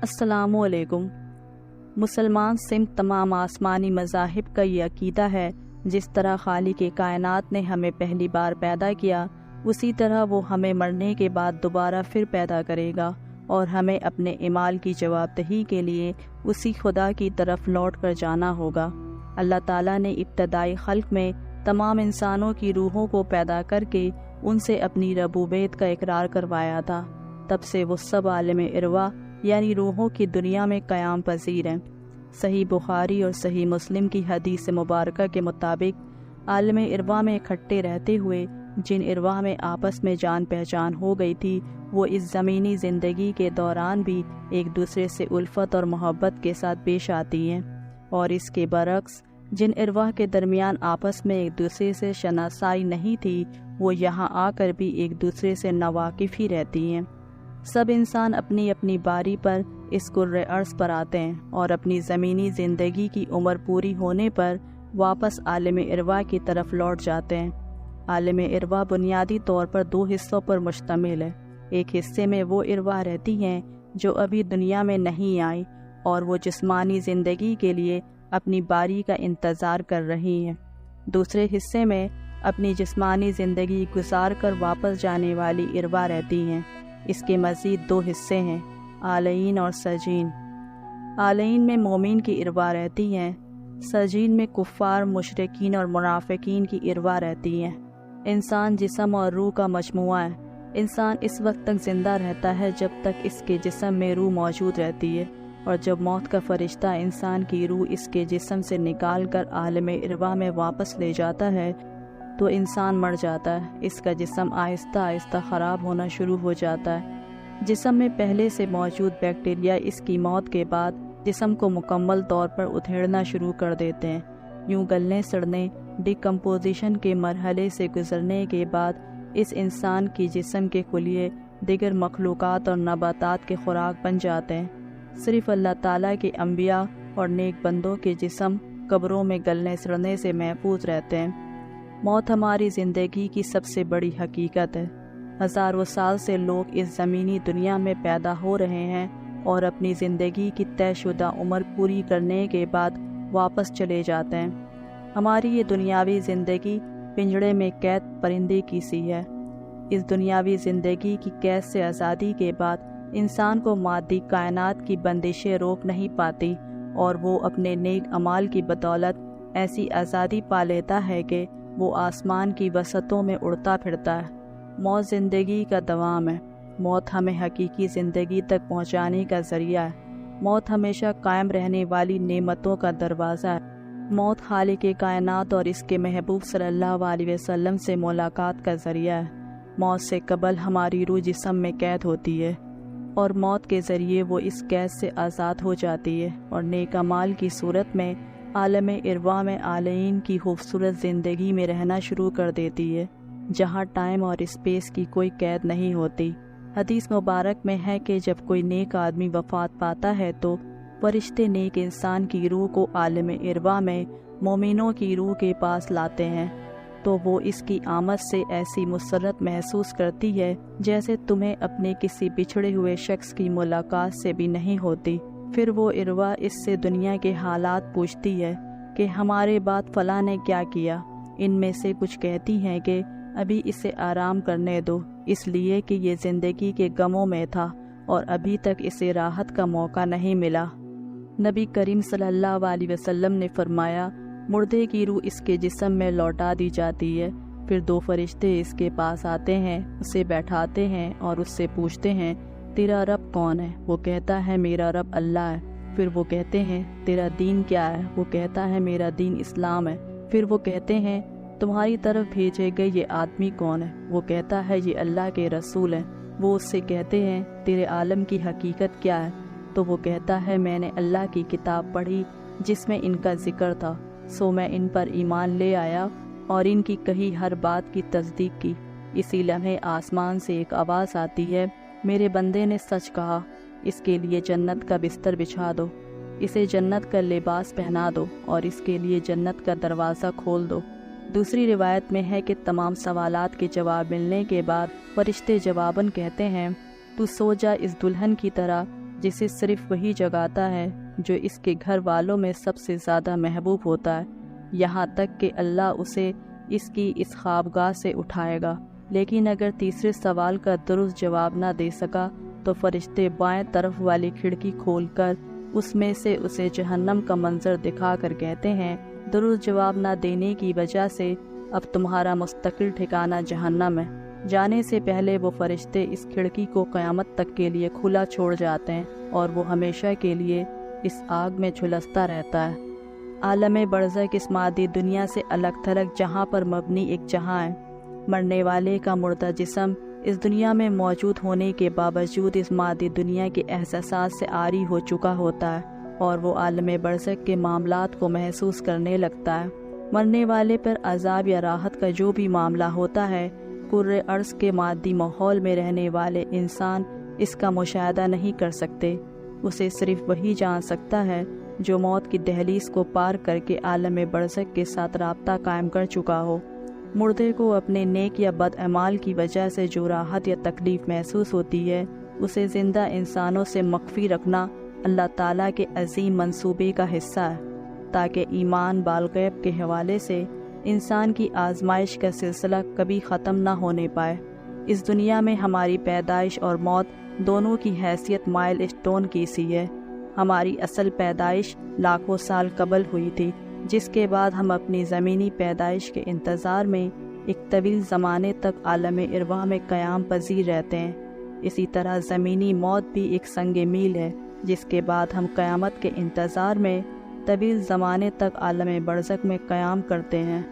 السلام علیکم۔ مسلمان سمت تمام آسمانی مذاہب کا یہ عقیدہ ہے جس طرح خالق کائنات نے ہمیں پہلی بار پیدا کیا اسی طرح وہ ہمیں مرنے کے بعد دوبارہ پھر پیدا کرے گا اور ہمیں اپنے اعمال کی جواب دہی کے لیے اسی خدا کی طرف لوٹ کر جانا ہوگا۔ اللہ تعالیٰ نے ابتدائی خلق میں تمام انسانوں کی روحوں کو پیدا کر کے ان سے اپنی ربوبیت کا اقرار کروایا تھا۔ تب سے وہ سب عالم ارواح یعنی روحوں کی دنیا میں قیام پذیر ہیں۔ صحیح بخاری اور صحیح مسلم کی حدیث مبارکہ کے مطابق عالم ارواح میں اکٹھے رہتے ہوئے جن ارواح میں آپس میں جان پہچان ہو گئی تھی وہ اس زمینی زندگی کے دوران بھی ایک دوسرے سے الفت اور محبت کے ساتھ پیش آتی ہیں، اور اس کے برعکس جن ارواح کے درمیان آپس میں ایک دوسرے سے شناسائی نہیں تھی وہ یہاں آ کر بھی ایک دوسرے سے ناواقف ہی رہتی ہیں۔ سب انسان اپنی اپنی باری پر اس کرۂ ارض پر آتے ہیں اور اپنی زمینی زندگی کی عمر پوری ہونے پر واپس عالم ارواح کی طرف لوٹ جاتے ہیں۔ عالم ارواح بنیادی طور پر دو حصوں پر مشتمل ہے۔ ایک حصے میں وہ ارواح رہتی ہیں جو ابھی دنیا میں نہیں آئی اور وہ جسمانی زندگی کے لیے اپنی باری کا انتظار کر رہی ہیں۔ دوسرے حصے میں اپنی جسمانی زندگی گزار کر واپس جانے والی ارواح رہتی ہیں۔ اس کے مزید دو حصے ہیں، عالین اور سجین۔ عالین میں مومن کی ارواح رہتی ہیں، سجین میں کفار، مشرکین اور منافقین کی ارواح رہتی ہیں۔ انسان جسم اور روح کا مجموعہ ہے۔ انسان اس وقت تک زندہ رہتا ہے جب تک اس کے جسم میں روح موجود رہتی ہے، اور جب موت کا فرشتہ انسان کی روح اس کے جسم سے نکال کر عالم ارواح میں واپس لے جاتا ہے تو انسان مر جاتا ہے۔ اس کا جسم آہستہ آہستہ خراب ہونا شروع ہو جاتا ہے۔ جسم میں پہلے سے موجود بیکٹیریا اس کی موت کے بعد جسم کو مکمل طور پر ادھیڑنا شروع کر دیتے ہیں۔ یوں گلنے سڑنے ڈیکمپوزیشن کے مرحلے سے گزرنے کے بعد اس انسان کی جسم کے خلیے دیگر مخلوقات اور نباتات کے خوراک بن جاتے ہیں۔ صرف اللہ تعالیٰ کے انبیاء اور نیک بندوں کے جسم قبروں میں گلنے سڑنے سے محفوظ رہتے ہیں۔ موت ہماری زندگی کی سب سے بڑی حقیقت ہے۔ ہزاروں سال سے لوگ اس زمینی دنیا میں پیدا ہو رہے ہیں اور اپنی زندگی کی طے شدہ عمر پوری کرنے کے بعد واپس چلے جاتے ہیں۔ ہماری یہ دنیاوی زندگی پنجڑے میں قید پرندے کی سی ہے۔ اس دنیاوی زندگی کی قید سے آزادی کے بعد انسان کو مادی کائنات کی بندشیں روک نہیں پاتی اور وہ اپنے نیک اعمال کی بدولت ایسی آزادی پا لیتا ہے کہ وہ آسمان کی وسعتوں میں اڑتا پھرتا ہے۔ موت زندگی کا دوام ہے۔ موت ہمیں حقیقی زندگی تک پہنچانے کا ذریعہ ہے۔ موت ہمیشہ قائم رہنے والی نعمتوں کا دروازہ ہے۔ موت خالق کائنات اور اس کے محبوب صلی اللہ علیہ وسلم سے ملاقات کا ذریعہ ہے۔ موت سے قبل ہماری روح جسم میں قید ہوتی ہے اور موت کے ذریعے وہ اس قید سے آزاد ہو جاتی ہے اور نیک اعمال کی صورت میں عالم ارواح میں عالین کی خوبصورت زندگی میں رہنا شروع کر دیتی ہے، جہاں ٹائم اور اسپیس کی کوئی قید نہیں ہوتی۔ حدیث مبارک میں ہے کہ جب کوئی نیک آدمی وفات پاتا ہے تو فرشتے نیک انسان کی روح کو عالم ارواح میں مومنوں کی روح کے پاس لاتے ہیں تو وہ اس کی آمد سے ایسی مسرت محسوس کرتی ہے جیسے تمہیں اپنے کسی بچھڑے ہوئے شخص کی ملاقات سے بھی نہیں ہوتی۔ پھر وہ ارواح اس سے دنیا کے حالات پوچھتی ہے کہ ہمارے بعد فلاں نے کیا کیا۔ ان میں سے کچھ کہتی ہیں کہ ابھی اسے آرام کرنے دو، اس لیے کہ یہ زندگی کے غموں میں تھا اور ابھی تک اسے راحت کا موقع نہیں ملا۔ نبی کریم صلی اللہ علیہ وسلم نے فرمایا، مردے کی روح اس کے جسم میں لوٹا دی جاتی ہے، پھر دو فرشتے اس کے پاس آتے ہیں، اسے بیٹھاتے ہیں اور اس سے پوچھتے ہیں، تیرا رب کون ہے؟ وہ کہتا ہے میرا رب اللہ ہے۔ پھر وہ کہتے ہیں تیرا دین کیا ہے؟ وہ کہتا ہے میرا دین اسلام ہے۔ پھر وہ کہتے ہیں تمہاری طرف بھیجے گئے یہ آدمی کون ہے؟ وہ کہتا ہے یہ اللہ کے رسول ہیں۔ وہ اس سے کہتے ہیں تیرے عالم کی حقیقت کیا ہے؟ تو وہ کہتا ہے میں نے اللہ کی کتاب پڑھی جس میں ان کا ذکر تھا، سو میں ان پر ایمان لے آیا اور ان کی کہی ہر بات کی تصدیق کی۔ اسی لمحے آسمان سے ایک آواز آتی ہے، میرے بندے نے سچ کہا، اس کے لیے جنت کا بستر بچھا دو، اسے جنت کا لباس پہنا دو اور اس کے لیے جنت کا دروازہ کھول دو۔ دوسری روایت میں ہے کہ تمام سوالات کے جواب ملنے کے بعد فرشتے جواباً کہتے ہیں تو سو جا اس دلہن کی طرح جسے صرف وہی جگاتا ہے جو اس کے گھر والوں میں سب سے زیادہ محبوب ہوتا ہے، یہاں تک کہ اللہ اسے اس کی اس خوابگاہ سے اٹھائے گا۔ لیکن اگر تیسرے سوال کا درست جواب نہ دے سکا تو فرشتے بائیں طرف والی کھڑکی کھول کر اس میں سے اسے جہنم کا منظر دکھا کر کہتے ہیں، درست جواب نہ دینے کی وجہ سے اب تمہارا مستقل ٹھکانہ جہنم ہے۔ جانے سے پہلے وہ فرشتے اس کھڑکی کو قیامت تک کے لیے کھلا چھوڑ جاتے ہیں اور وہ ہمیشہ کے لیے اس آگ میں جھلستا رہتا ہے۔ عالم برزخ اس مادی دنیا سے الگ تھلگ جہاں پر مبنی ایک جہاں ہے۔ مرنے والے کا مردہ جسم اس دنیا میں موجود ہونے کے باوجود اس مادی دنیا کے احساسات سے عاری ہو چکا ہوتا ہے اور وہ عالم برزخ کے معاملات کو محسوس کرنے لگتا ہے۔ مرنے والے پر عذاب یا راحت کا جو بھی معاملہ ہوتا ہے، کرۂ ارض کے مادی ماحول میں رہنے والے انسان اس کا مشاہدہ نہیں کر سکتے۔ اسے صرف وہی جان سکتا ہے جو موت کی دہلیز کو پار کر کے عالم برزخ کے ساتھ رابطہ قائم کر چکا ہو۔ مردے کو اپنے نیک یا بد اعمال کی وجہ سے جو راحت یا تکلیف محسوس ہوتی ہے، اسے زندہ انسانوں سے مخفی رکھنا اللہ تعالیٰ کے عظیم منصوبے کا حصہ ہے، تاکہ ایمان بالغیب کے حوالے سے انسان کی آزمائش کا سلسلہ کبھی ختم نہ ہونے پائے۔ اس دنیا میں ہماری پیدائش اور موت دونوں کی حیثیت مائل اسٹون کی سی ہے۔ ہماری اصل پیدائش لاکھوں سال قبل ہوئی تھی، جس کے بعد ہم اپنی زمینی پیدائش کے انتظار میں ایک طویل زمانے تک عالم ارواح میں قیام پذیر رہتے ہیں۔ اسی طرح زمینی موت بھی ایک سنگ میل ہے، جس کے بعد ہم قیامت کے انتظار میں طویل زمانے تک عالم برزخ میں قیام کرتے ہیں۔